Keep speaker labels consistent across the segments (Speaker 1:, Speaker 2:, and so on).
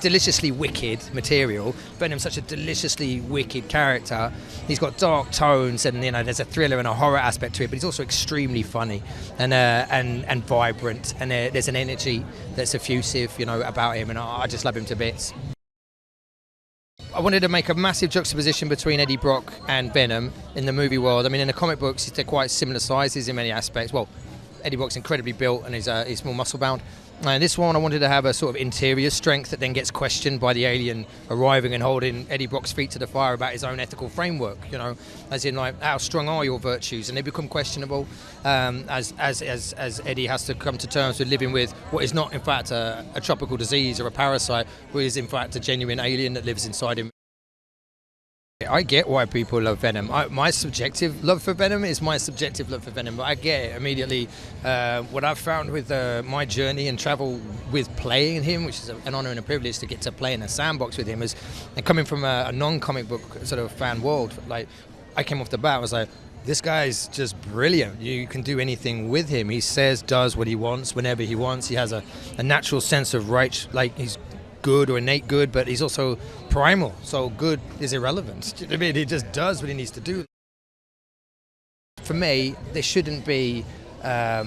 Speaker 1: deliciously wicked material. Venom's such a deliciously wicked character. He's got dark tones, and there's a thriller and a horror aspect to it. But he's also extremely funny and vibrant. And there's an energy that's effusive, about him. And I just love him to bits. I wanted to make a massive juxtaposition between Eddie Brock and Venom in the movie world. I mean, in the comic books, they're quite similar sizes in many aspects. Well, Eddie Brock's incredibly built and he's more muscle-bound. And this one, I wanted to have a sort of interior strength that then gets questioned by the alien arriving and holding Eddie Brock's feet to the fire about his own ethical framework, as in, like, how strong are your virtues? And they become questionable as Eddie has to come to terms with living with what is not, in fact, a tropical disease or a parasite, but is, in fact, a genuine alien that lives inside him. I get why people love Venom. My subjective love for Venom is my subjective love for Venom, but I get it immediately. What I've found with my journey and travel with playing him, which is an honor and a privilege to get to play in a sandbox with him, and coming from a non-comic book sort of fan world, like, I came off the bat, I was like, this guy's just brilliant. You can do anything with him. He says, does what he wants, whenever he wants. He has a natural sense of right, like he's good or innate good, but he's also primal, so good is irrelevant. Do you know what I mean? He just does what he needs to do. For me, there shouldn't be a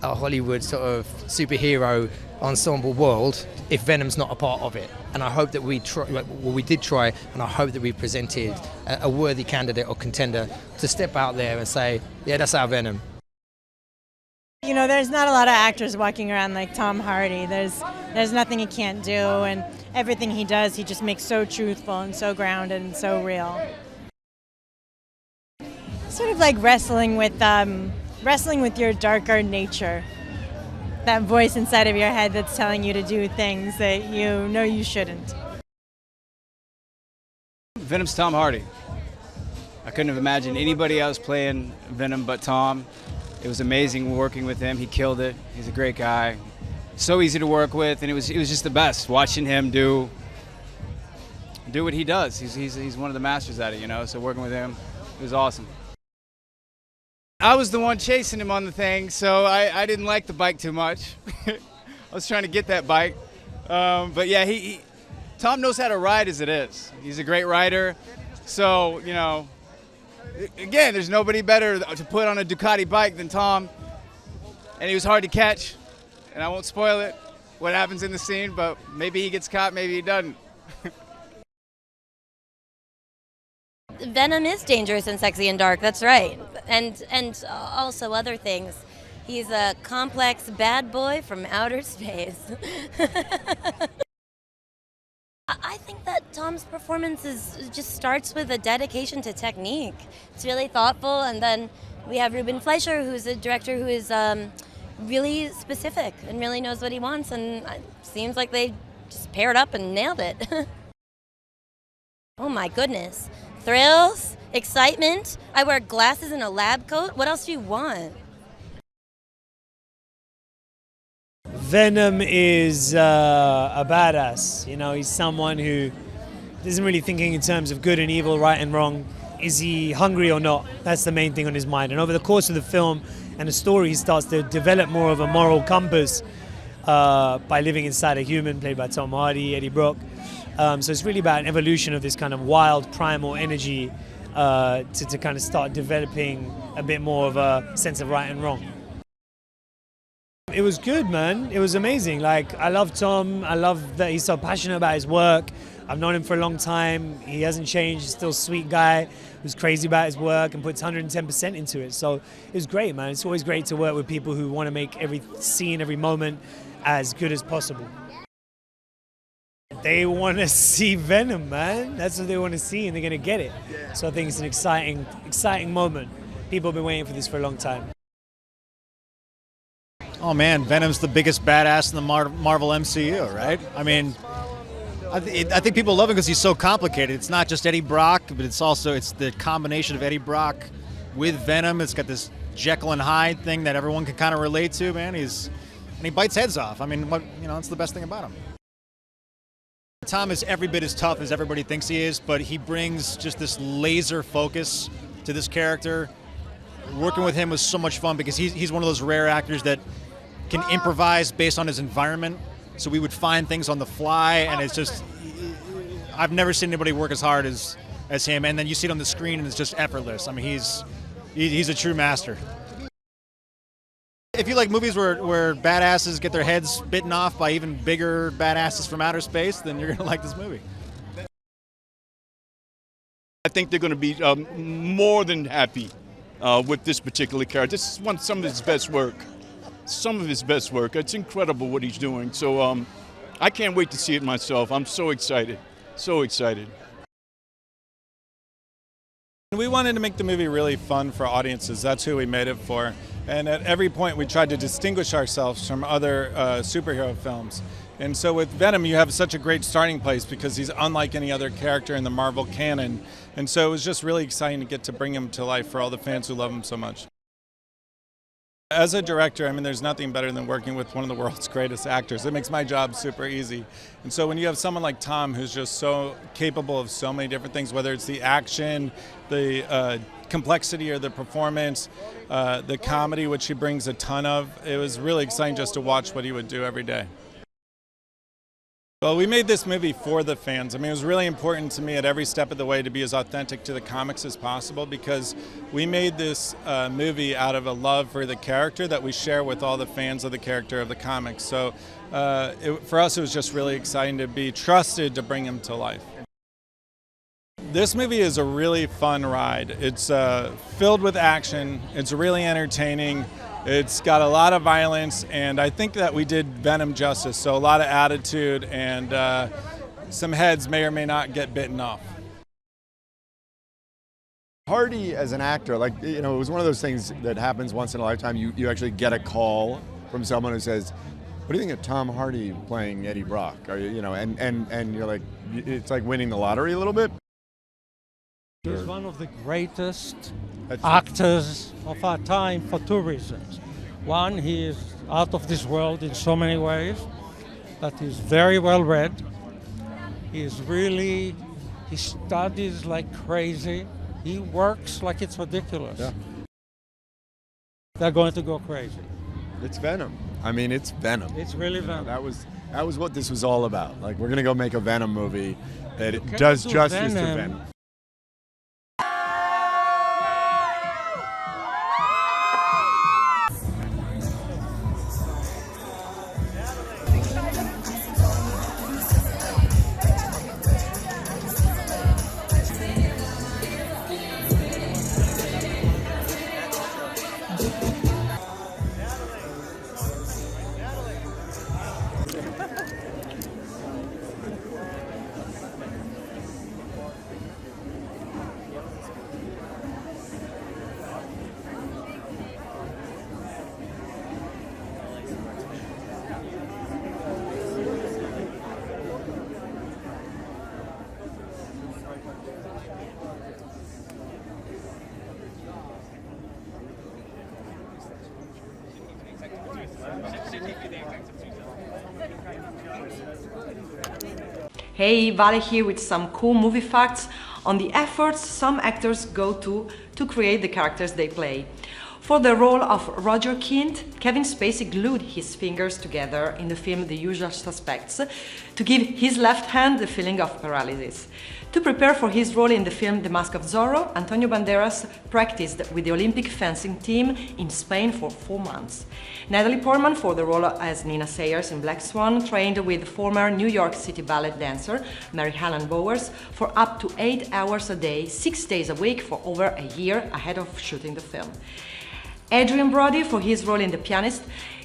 Speaker 1: Hollywood sort of superhero ensemble world if Venom's not a part of it. And I hope that we did try, and I hope that we presented a worthy candidate or contender to step out there and say, yeah, that's our Venom.
Speaker 2: There's not a lot of actors walking around like Tom Hardy. There's nothing he can't do, and everything he does, he just makes so truthful and so grounded and so real. Sort of like wrestling with your darker nature. That voice inside of your head that's telling you to do things that you know you shouldn't.
Speaker 3: Venom's Tom Hardy. I couldn't have imagined anybody else playing Venom but Tom. It was amazing working with him. He killed it. He's a great guy. So easy to work with, and it was just the best watching him do what he does. He's one of the masters at it, So working with him, it was awesome. I was the one chasing him on the thing, so I didn't like the bike too much. I was trying to get that bike, but yeah, Tom knows how to ride as it is. He's a great rider, so again, there's nobody better to put on a Ducati bike than Tom, and he was hard to catch, and I won't spoil it, what happens in the scene, but maybe he gets caught, maybe he doesn't.
Speaker 4: Venom is dangerous and sexy and dark, that's right, and also other things. He's a complex bad boy from outer space. I think that Tom's performance just starts with a dedication to technique. It's really thoughtful, and then we have Ruben Fleischer, who's a director who is really specific and really knows what he wants, and it seems like they just paired up and nailed it. Oh my goodness. Thrills, excitement, I wear glasses and a lab coat. What else do you want?
Speaker 5: Venom is a badass. He's someone who isn't really thinking in terms of good and evil, right and wrong. Is he hungry or not? That's the main thing on his mind. And over the course of the film and the story, he starts to develop more of a moral compass by living inside a human, played by Tom Hardy, Eddie Brock. So it's really about an evolution of this kind of wild, primal energy to kind of start developing a bit more of a sense of right and wrong. It was good, man. It was amazing. Like, I love Tom. I love that he's so passionate about his work. I've known him for a long time. He hasn't changed. He's still a sweet guy who's crazy about his work and puts 110% into it. So it was great, man. It's always great to work with people who want to make every scene, every moment as good as possible. They want to see Venom, man. That's what they want to see, and they're going to get it. So I think it's an exciting moment. People have been waiting for this for a long time.
Speaker 6: Oh man, Venom's the biggest badass in the Marvel MCU, right? I mean, I think people love him because he's so complicated. It's not just Eddie Brock, but it's the combination of Eddie Brock with Venom. It's got this Jekyll and Hyde thing that everyone can kind of relate to, man. And he bites heads off. I mean, that's the best thing about him. Tom is every bit as tough as everybody thinks he is, but he brings just this laser focus to this character. Working with him was so much fun because he's one of those rare actors that can improvise based on his environment So we would find things on the fly, and it's just, I've never seen anybody work as hard as him. And then you see it on the screen, and it's just effortless. I mean, he's a true master. If you like movies where badasses get their heads bitten off by even bigger badasses from outer space, then you're going to like this movie.
Speaker 7: I think they're going to be more than happy with this particular character. This is some of his best work. Some of his best work. It's incredible what he's doing. So I can't wait to see it myself. I'm so excited. So excited.
Speaker 8: We wanted to make the movie really fun for audiences. That's who we made it for. And at every point we tried to distinguish ourselves from other superhero films. And so with Venom you have such a great starting place because he's unlike any other character in the Marvel canon. And so it was just really exciting to get to bring him to life for all the fans who love him so much. As a director, I mean, there's nothing better than working with one of the world's greatest actors. It makes my job super easy. And so when you have someone like Tom, who's just so capable of so many different things, whether it's the action, the complexity of the performance, the comedy, which he brings a ton of, it was really exciting just to watch what he would do every day. Well, we made this movie for the fans. I mean, it was really important to me at every step of the way to be as authentic to the comics as possible because we made this movie out of a love for the character that we share with all the fans of the character of the comics. So for us, it was just really exciting to be trusted to bring him to life. This movie is a really fun ride. It's filled with action. It's really entertaining. It's got a lot of violence, and I think that we did Venom justice. So a lot of attitude, and some heads may or may not get bitten off.
Speaker 9: Hardy as an actor, like, you know, it was one of those things that happens once in a lifetime. You actually get a call from someone who says, "What do you think of Tom Hardy playing Eddie Brock?" You know, and you're like, it's like winning the lottery a little bit.
Speaker 10: He's one of the greatest actors of our time for two reasons. One, he is out of this world in so many ways, that he's very well read. He studies like crazy. He works like it's ridiculous.
Speaker 9: Yeah.
Speaker 10: They're going to go crazy.
Speaker 9: It's Venom. I mean, it's Venom.
Speaker 10: It's really Venom.
Speaker 9: That was what this was all about. Like, we're gonna go make a Venom movie that does justice to Venom.
Speaker 11: Hey, Vale here with some cool movie facts on the efforts some actors go to create the characters they play. For the role of Roger Kent, Kevin Spacey glued his fingers together in the film The Usual Suspects to give his left hand the feeling of paralysis. To prepare for his role in the film The Mask of Zorro, Antonio Banderas practiced with the Olympic fencing team in Spain for 4 months. Natalie Portman, for the role as Nina Sayers in Black Swan, trained with former New York City ballet dancer Mary Helen Bowers for up to 8 hours a day, 6 days a week for over a year ahead of shooting the film. Adrian Brody, for his role in The Pianist,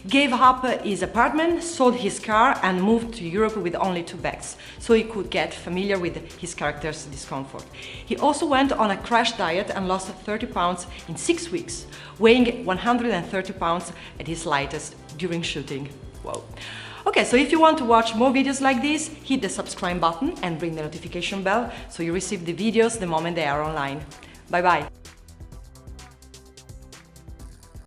Speaker 11: gave up his apartment, sold his car and moved to Europe with only 2 bags, so he could get familiar with his character's discomfort. He also went on a crash diet and lost 30 pounds in 6 weeks, weighing 130 pounds at his lightest during shooting. Whoa. Okay, so if you want to watch more videos like this, hit the subscribe button and ring the notification bell so you receive the videos the moment they are online. Bye bye.